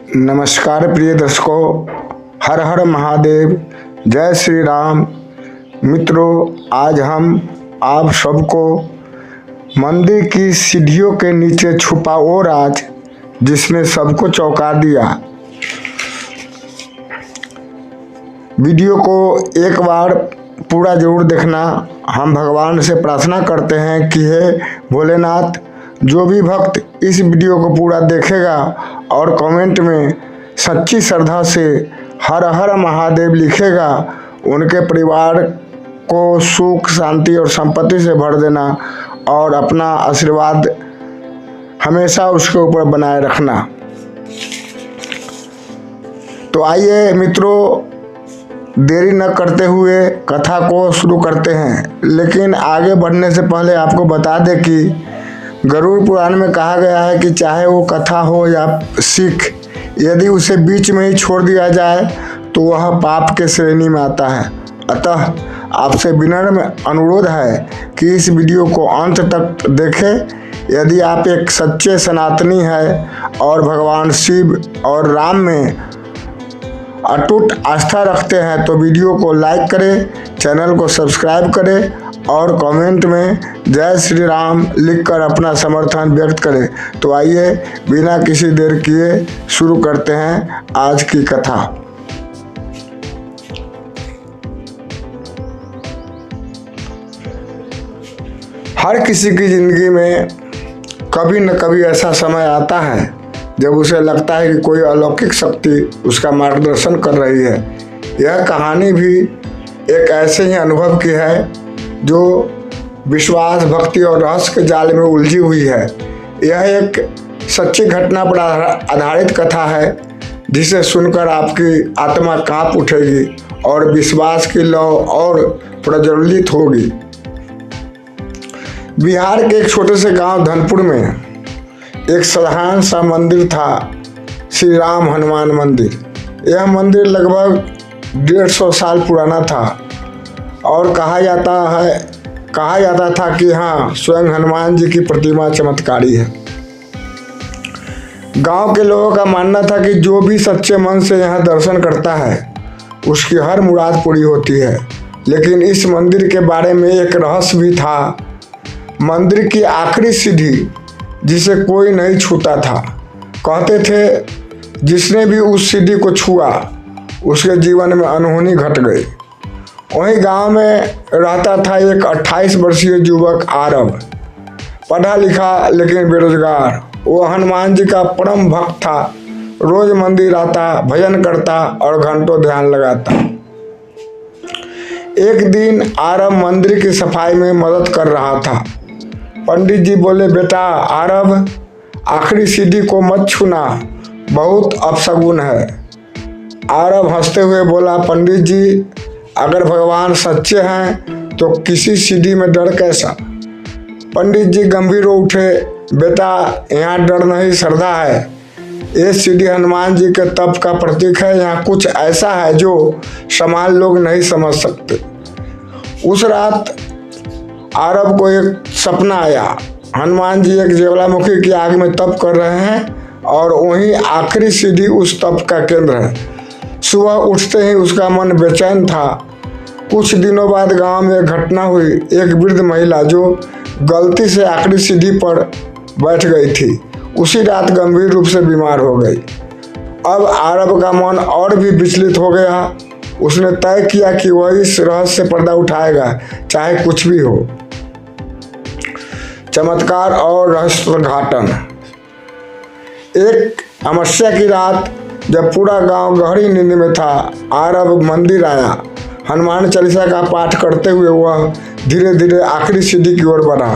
नमस्कार प्रिय दर्शकों, हर हर महादेव, जय श्री राम। मित्रों, आज हम आप सबको मंदिर की सीढ़ियों के नीचे छुपा वो राज जिसने सबको चौंका दिया। वीडियो को एक बार पूरा जरूर देखना। हम भगवान से प्रार्थना करते हैं कि हे भोलेनाथ, जो भी भक्त इस वीडियो को पूरा देखेगा और कमेंट में सच्ची श्रद्धा से हर हर महादेव लिखेगा, उनके परिवार को सुख शांति और संपत्ति से भर देना और अपना आशीर्वाद हमेशा उसके ऊपर बनाए रखना। तो आइए मित्रों, देरी न करते हुए कथा को शुरू करते हैं। लेकिन आगे बढ़ने से पहले आपको बता दें कि गरुड़ पुराण में कहा गया है कि चाहे वो कथा हो या सीख, यदि उसे बीच में ही छोड़ दिया जाए तो वह पाप के श्रेणी में आता है। अतः आपसे विनम्र अनुरोध है कि इस वीडियो को अंत तक देखें। यदि आप एक सच्चे सनातनी हैं और भगवान शिव और राम में अटूट आस्था रखते हैं तो वीडियो को लाइक करें, चैनल को सब्सक्राइब करें और कमेंट में जय श्री राम लिखकर अपना समर्थन व्यक्त करें। तो आइए बिना किसी देर किए शुरू करते हैं आज की कथा। हर किसी की जिंदगी में कभी न कभी ऐसा समय आता है जब उसे लगता है कि कोई अलौकिक शक्ति उसका मार्गदर्शन कर रही है। यह कहानी भी एक ऐसे ही अनुभव की है जो विश्वास, भक्ति और रहस्य के जाल में उलझी हुई है। यह एक सच्ची घटना पर आधारित कथा है जिसे सुनकर आपकी आत्मा कांप उठेगी और विश्वास की लौ और प्रज्वलित होगी। बिहार के एक छोटे से गांव धनपुर में एक साधारण सा मंदिर था, श्री राम हनुमान मंदिर। यह मंदिर लगभग 150 साल पुराना था और कहा जाता था कि हाँ, स्वयं हनुमान जी की प्रतिमा चमत्कारी है। गांव के लोगों का मानना था कि जो भी सच्चे मन से यहाँ दर्शन करता है उसकी हर मुराद पूरी होती है। लेकिन इस मंदिर के बारे में एक रहस्य भी था। मंदिर की आखिरी सीढ़ी जिसे कोई नहीं छूता था। कहते थे जिसने भी उस सीढ़ी को छुआ उसके जीवन में अनहोनी घट गई। वहीं गांव में रहता था एक 28 वर्षीय युवक आरव, पढ़ा लिखा लेकिन बेरोजगार। वो हनुमान जी का परम भक्त था। रोज मंदिर आता, भजन करता और घंटों ध्यान लगाता। एक दिन आरव मंदिर की सफाई में मदद कर रहा था। पंडित जी बोले, बेटा आरव, आखिरी सीढ़ी को मत छूना, बहुत अपशगुन है। आरव हंसते हुए बोला, पंडित जी, अगर भगवान सच्चे हैं तो किसी सीढ़ी में डर कैसा। पंडित जी गंभीर हो उठे, बेटा यहाँ डर नहीं, श्रद्धा है। ये सीढ़ी हनुमान जी के तप का प्रतीक है। यहाँ कुछ ऐसा है जो सामान्य लोग नहीं समझ सकते। उस रात आरव को एक सपना आया। हनुमान जी एक ज्वालामुखी की आग में तप कर रहे हैं और वहीं आखिरी सीढ़ी उस तप का केंद्र है। सुबह उठते ही उसका मन बेचैन था। कुछ दिनों बाद गांव में एक घटना हुई। एक वृद्ध महिला जो गलती से आखिरी सीढ़ी पर बैठ गई थी, उसी रात गंभीर रूप से बीमार हो गई। अब आरव का मन और भी विचलित हो गया। उसने तय किया कि वह इस रहस्य से पर्दा उठाएगा, चाहे कुछ भी हो। चमत्कार और रहस्योद्घाटन। एक अमावस्या की रात जब पूरा गांव गहरी नींद में था, आरव मंदिर आया। हनुमान चालीसा का पाठ करते हुए वह धीरे धीरे आखिरी सीढ़ी की ओर बढ़ा।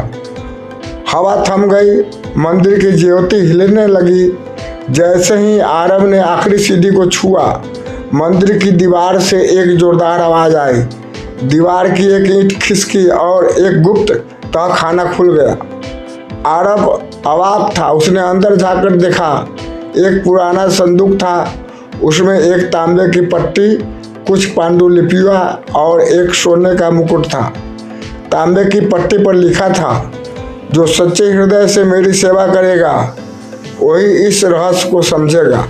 हवा थम गई, मंदिर की ज्योति हिलने लगी। जैसे ही आरव ने आखिरी सीढ़ी को छुआ, मंदिर की दीवार से एक जोरदार आवाज आई। दीवार की एक ईंट खिसकी और एक गुप्त तहखाना खुल गया। आरव अवाक था। उसने अंदर जाकर देखा, एक पुराना संदूक था। उसमें एक तांबे की पट्टी, कुछ पांडुलिपियां और एक सोने का मुकुट था। तांबे की पट्टी पर लिखा था, जो सच्चे हृदय से मेरी सेवा करेगा वही इस रहस्य को समझेगा।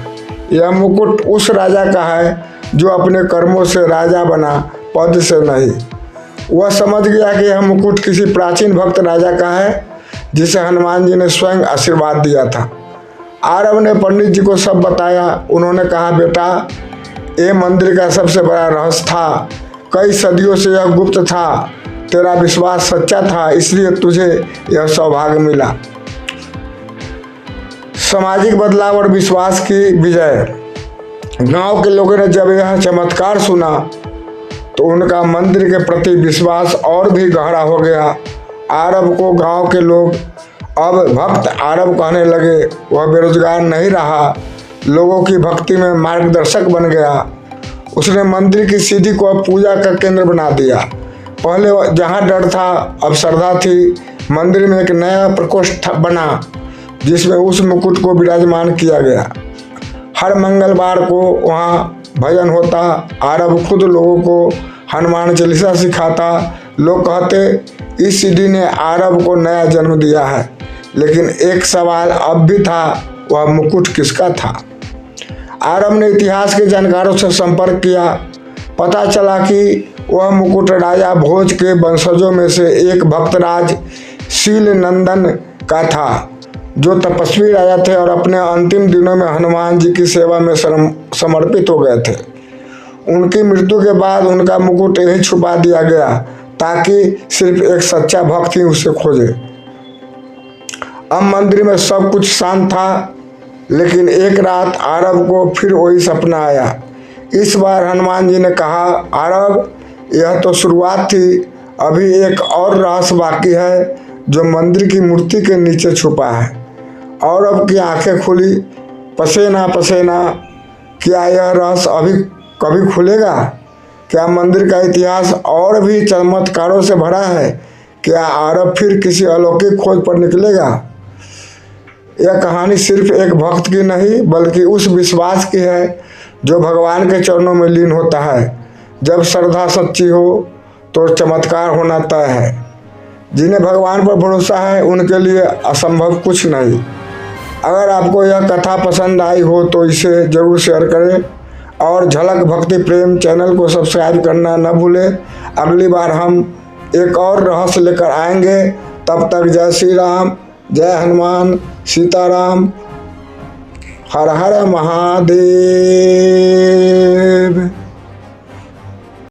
यह मुकुट उस राजा का है जो अपने कर्मों से राजा बना, पद से नहीं। वह समझ गया कि यह मुकुट किसी प्राचीन भक्त राजा का है जिसे हनुमान जी ने स्वयं आशीर्वाद दिया था। आरव ने पंडित जी को सब बताया। उन्होंने कहा, बेटा, ये मंदिर का सबसे बड़ा रहस्य था। कई सदियों से यह गुप्त था। तेरा विश्वास सच्चा था, इसलिए तुझे यह सौभाग्य मिला। सामाजिक बदलाव और विश्वास की विजय। गांव के लोगों ने जब यह चमत्कार सुना तो उनका मंदिर के प्रति विश्वास और भी गहरा हो गया। आरव को गांव के लोग अब भक्त आरव कहने लगे। वह बेरोजगार नहीं रहा, लोगों की भक्ति में मार्गदर्शक बन गया। उसने मंदिर की सीढ़ी को अब पूजा का केंद्र बना दिया। पहले जहां डर था, अब श्रद्धा थी। मंदिर में एक नया प्रकोष्ठ बना जिसमें उस मुकुट को विराजमान किया गया। हर मंगलवार को वहां भजन होता। आरव खुद लोगों को हनुमान चालीसा सिखाता। लोग कहते, इस सीढ़ी ने आरव को नया जन्म दिया है। लेकिन एक सवाल अब भी था, वह मुकुट किसका था? आरव ने इतिहास के जानकारों से संपर्क किया। पता चला कि वह मुकुट राजा भोज के वंशजों में से एक भक्तराज शील नंदन का था, जो तपस्वी राजा थे और अपने अंतिम दिनों में हनुमान जी की सेवा में समर्पित हो गए थे। उनकी मृत्यु के बाद उनका मुकुट यहीं छुपा दिया गया ताकि सिर्फ एक सच्चा भक्त ही उसे खोजे। अब मंदिर में सब कुछ शांत था, लेकिन एक रात आरव को फिर वही सपना आया। इस बार हनुमान जी ने कहा, आरव, यह तो शुरुआत थी, अभी एक और रहस्य बाकी है जो मंदिर की मूर्ति के नीचे छुपा है। आरव की आंखें खुली, पसीना पसीना। क्या यह रहस्य अभी कभी खुलेगा? क्या मंदिर का इतिहास और भी चमत्कारों से भरा है? क्या आरव फिर किसी अलौकिक खोज पर निकलेगा? यह कहानी सिर्फ एक भक्त की नहीं, बल्कि उस विश्वास की है जो भगवान के चरणों में लीन होता है। जब श्रद्धा सच्ची हो तो चमत्कार होना तय है। जिन्हें भगवान पर भरोसा है उनके लिए असंभव कुछ नहीं। अगर आपको यह कथा पसंद आई हो तो इसे जरूर शेयर करें और झलक भक्ति प्रेम चैनल को सब्सक्राइब करना न भूलें। अगली बार हम एक और रहस्य लेकर आएंगे। तब तक जय श्री राम, जय हनुमान, सीताराम, हर हर महादेव।